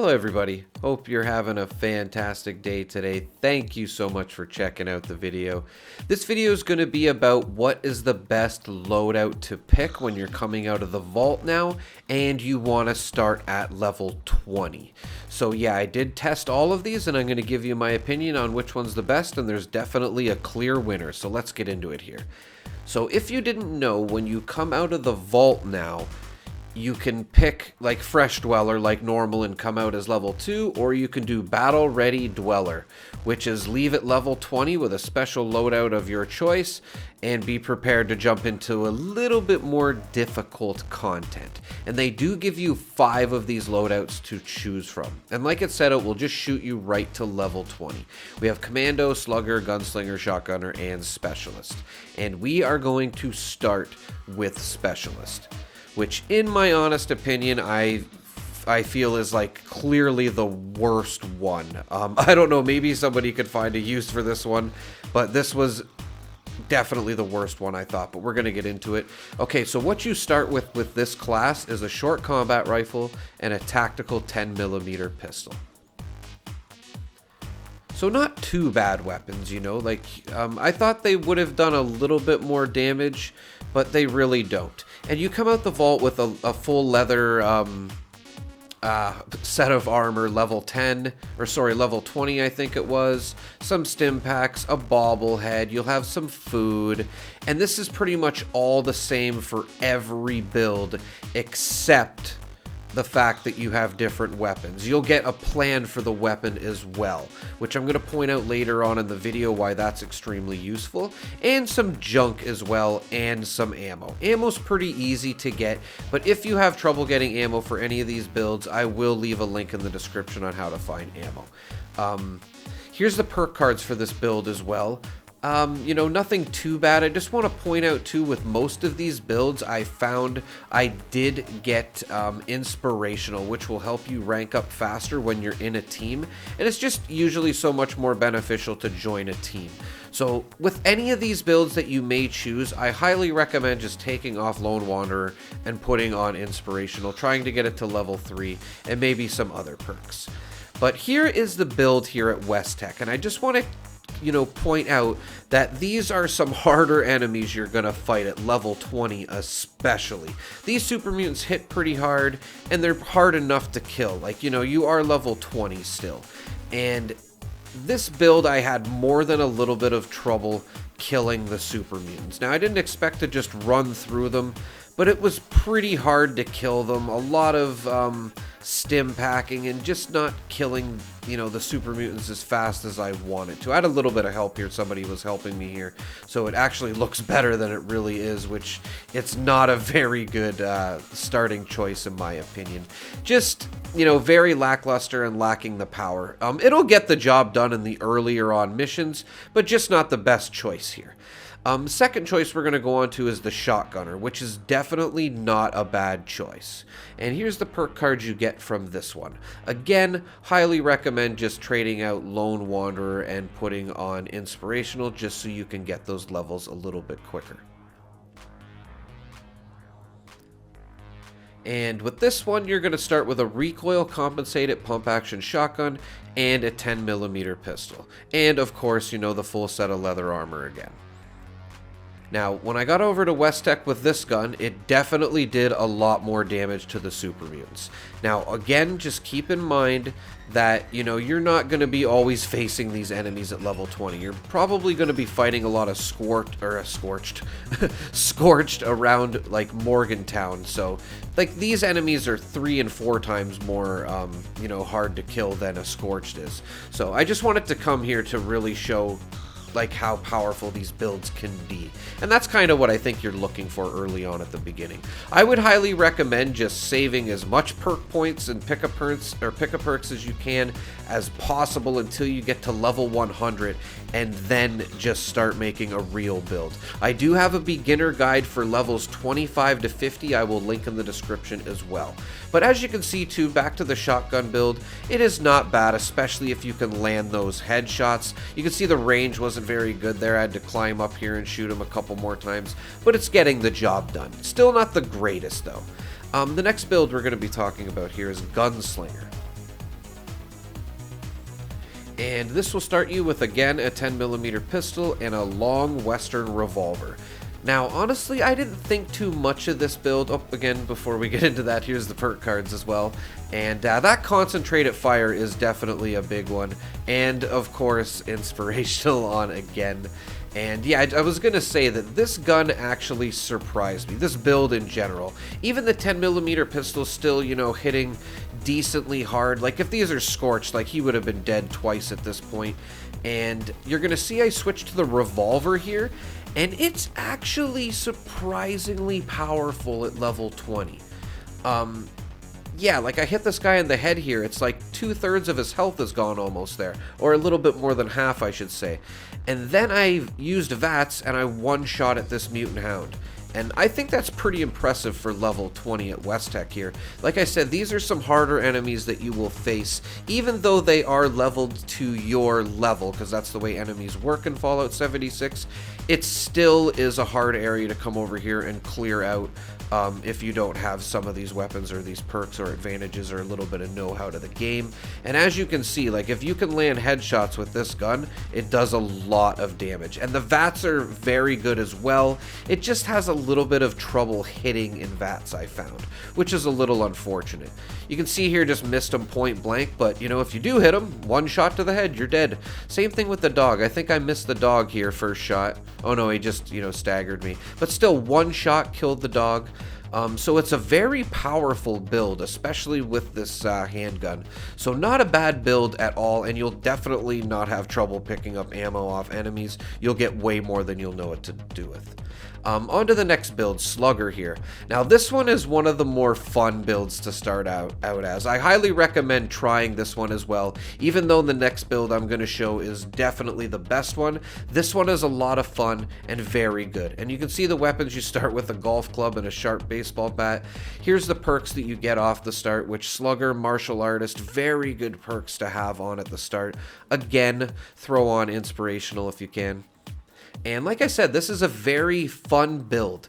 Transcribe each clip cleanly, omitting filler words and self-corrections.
Hello everybody, hope you're having a fantastic day today. Thank you so much for checking out the video. This video is going to be about what is the best loadout to pick when you're coming out of the vault now and you want to start at level 20. So yeah, I did test all of these and I'm going to give you my opinion on which one's the best, and there's definitely a clear winner, so let's get into it here. So if you didn't know, when you come out of the vault now, you can pick like Fresh Dweller like normal and come out as level 2, or you can do Battle Ready Dweller, which is leave at level 20 with a special loadout of your choice and be prepared to jump into a little bit more difficult content. And they do give you 5 of these loadouts to choose from. And like it said, it will just shoot you right to level 20. We have Commando, Slugger, Gunslinger, Shotgunner, and Specialist. And we are going to start with Specialist, which in my honest opinion, I feel is like clearly the worst one. I don't know, maybe somebody could find a use for this one, but this was definitely the worst one, I thought, but we're going to get into it. Okay, so what you start with this class is a short combat rifle and a tactical 10mm pistol. So not too bad weapons, you know, like I thought they would have done a little bit more damage, but they really don't. And you come out the vault with a full leather set of armor, level 10, or sorry, level 20 I think it was, some stim packs, a bobblehead, you'll have some food, and this is pretty much all the same for every build except the fact that you have different weapons. You'll get a plan for the weapon as well, which I'm going to point out later on in the video why that's extremely useful, and some junk as well, and some ammo. Ammo's pretty easy to get, but if you have trouble getting ammo for any of these builds, I will leave a link in the description on how to find ammo. Here's the perk cards for this build as well. You know, nothing too bad. I just want to point out too, with most of these builds, I found I did get inspirational, which will help you rank up faster when you're in a team, and it's just usually so much more beneficial to join a team. So with any of these builds that you may choose, I highly recommend just taking off Lone Wanderer and putting on inspirational, trying to get it to level 3, and maybe some other perks. But here is the build here at WestTek, and I just want to point out that these are some harder enemies you're gonna fight at level 20 especially. These super mutants hit pretty hard, and they're hard enough to kill. Like, you are level 20 still. And this build, I had more than a little bit of trouble killing the super mutants. Now, I didn't expect to just run through them, but it was pretty hard to kill them. A lot of stim packing and just not killing, the super mutants as fast as I wanted to. I had a little bit of help here. Somebody was helping me here, so it actually looks better than it really is, which it's not a very good starting choice in my opinion. Just, very lackluster and lacking the power. It'll get the job done in the earlier on missions, but just not the best choice here. Second choice we're going to go on to is the Shotgunner, which is definitely not a bad choice. And here's the perk cards you get from this one. Again, highly recommend just trading out Lone Wanderer and putting on Inspirational just so you can get those levels a little bit quicker. And with this one, you're going to start with a recoil compensated pump action shotgun and a 10mm pistol. And of course, the full set of leather armor again. Now, when I got over to WestTek with this gun, it definitely did a lot more damage to the super mutants. Now, again, just keep in mind that, you're not going to be always facing these enemies at level 20. You're probably going to be fighting a lot of scorched around, like, Morgantown. So, like, these enemies are 3 and 4 times more, hard to kill than a scorched is. So, I just wanted to come here to really show like how powerful these builds can be, and that's kind of what I think you're looking for early on at the beginning. I would highly recommend just saving as much perk points and pick a perks as you can as possible until you get to level 100, and then just start making a real build. I do have a beginner guide for levels 25 to 50. I will link in the description as well. But as you can see too, back to the shotgun build, it is not bad, especially if you can land those headshots. You can see the range wasn't very good there. I had to climb up here and shoot him a couple more times, but it's getting the job done. Still not the greatest though. The next build we're going to be talking about here is Gunslinger. And this will start you with, again, a 10mm pistol and a long Western revolver. Now, honestly, I didn't think too much of this build. Oh, again, before we get into that, here's the perk cards as well. And that concentrated fire is definitely a big one. And, of course, inspirational on again. And yeah, I was going to say that this gun actually surprised me, this build in general. Even the 10mm pistol still, you know, hitting decently hard. Like, if these are scorched, like, he would have been dead twice at this point. And you're going to see I switched to the revolver here, and it's actually surprisingly powerful at level 20. Yeah, like, I hit this guy in the head here, it's like 2/3 of his health is gone almost there, or a little bit more than half, I should say. And then I used VATS and I one-shot at this mutant hound. And I think that's pretty impressive for level 20 at WestTek here. Like I said, these are some harder enemies that you will face, even though they are leveled to your level, because that's the way enemies work in Fallout 76. It still is a hard area to come over here and clear out if you don't have some of these weapons or these perks or advantages or a little bit of know-how to the game. And as you can see, like, if you can land headshots with this gun, it does a lot of damage. And the VATS are very good as well. It just has a little bit of trouble hitting in VATS, I found, which is a little unfortunate. You can see here, just missed him point blank, but you know, if you do hit him, one shot to the head, you're dead. Same thing with the dog. I think I missed the dog here first shot. Oh no, he just, you know, staggered me. But still, one shot killed the dog. So it's a very powerful build, especially with this handgun. So not a bad build at all, and you'll definitely not have trouble picking up ammo off enemies. You'll get way more than you'll know what to do with. On to the next build, Slugger here. Now this one is one of the more fun builds to start out as. I highly recommend trying this one as well. Even though the next build I'm going to show is definitely the best one, this one is a lot of fun and very good. And you can see the weapons. You start with a golf club and a sharp baseball bat. Here's the perks that you get off the start, which Slugger, martial artist, very good perks to have on at the start. Again, throw on inspirational if you can. And like I said, this is a very fun build.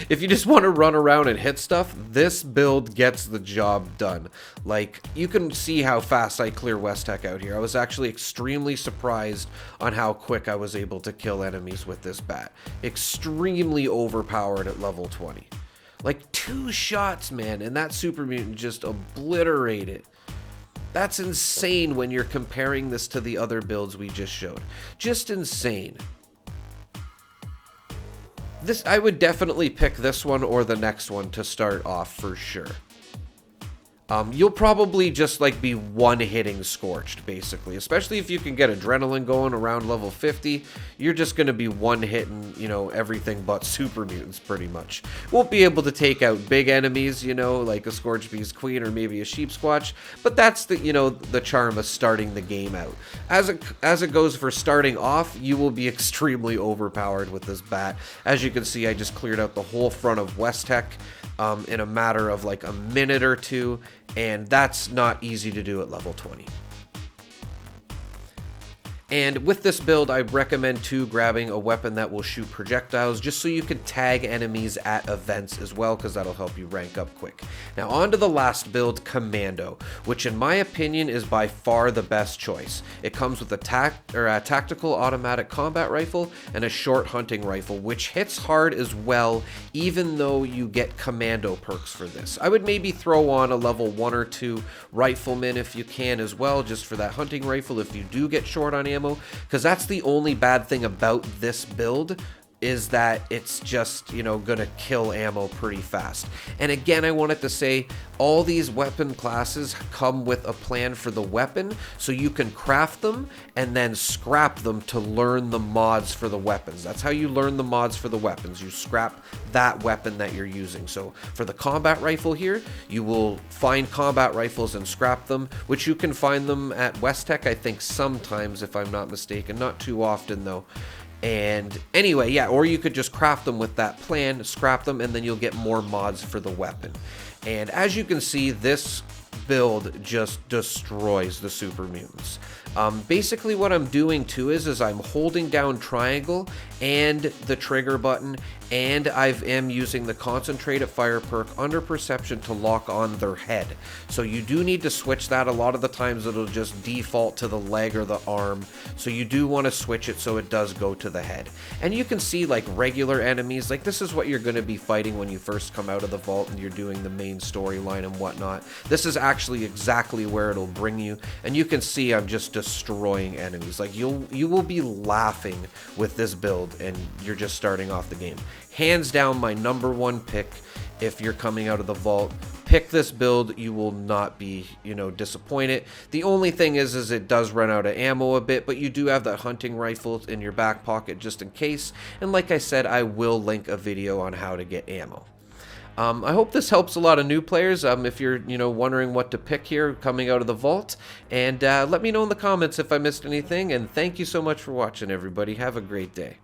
If you just want to run around and hit stuff, this build gets the job done. Like, you can see how fast I clear WestTek out here. I was actually extremely surprised on how quick I was able to kill enemies with this bat. Extremely overpowered at level 20. Like, 2 shots, man, and that super mutant just obliterated. That's insane when you're comparing this to the other builds we just showed. Just insane. I would definitely pick this one or the next one to start off for sure. You'll probably just like be one-hitting scorched, basically. Especially if you can get adrenaline going around level 50, you're just going to be one-hitting, you know, everything but super mutants, pretty much. Won't be able to take out big enemies, you know, like a Scorched Beast Queen or maybe a Sheep Squatch, but that's the, you know, the charm of starting the game out. As it goes for starting off, you will be extremely overpowered with this bat. As you can see, I just cleared out the whole front of WestTek in a matter of like a minute or two, and that's not easy to do at level 20. And with this build, I recommend too grabbing a weapon that will shoot projectiles just so you can tag enemies at events as well, because that'll help you rank up quick. Now on to the last build, Commando, which in my opinion is by far the best choice. It comes with a tactical automatic combat rifle and a short hunting rifle, which hits hard as well, even though you get commando perks for this. I would maybe throw on a level 1 or 2 rifleman if you can as well, just for that hunting rifle if you do get short on ammo. Because that's the only bad thing about this build, is that it's just, you know, gonna kill ammo pretty fast. And again, I wanted to say, all these weapon classes come with a plan for the weapon, so you can craft them and then scrap them to learn the mods for the weapons. That's how you learn the mods for the weapons. You scrap that weapon that you're using. So for the combat rifle here, you will find combat rifles and scrap them, which you can find them at WestTek, I think sometimes, if I'm not mistaken. Not too often though. And anyway, yeah, or you could just craft them with that plan, scrap them, and then you'll get more mods for the weapon. And as you can see, this build just destroys the super mutants. Basically what I'm doing too is I'm holding down triangle and the trigger button, and I am using the concentrated fire perk under perception to lock on their head. So you do need to switch that. A lot of the times it'll just default to the leg or the arm, so you do want to switch it so it does go to the head. And you can see like regular enemies, like this is what you're going to be fighting when you first come out of the vault and you're doing the main storyline and whatnot. This is actually exactly where it'll bring you, and you can see I'm just destroying enemies. Like you will be laughing with this build, and you're just starting off the game. Hands down my #1 pick. If you're coming out of the vault, pick this build. You will not be, disappointed. The only thing is it does run out of ammo a bit, but you do have that hunting rifle in your back pocket just in case. And like I said, I will link a video on how to get ammo. I hope this helps a lot of new players if you're wondering what to pick here coming out of the vault, and let me know in the comments if I missed anything. And thank you so much for watching, everybody. Have a great day.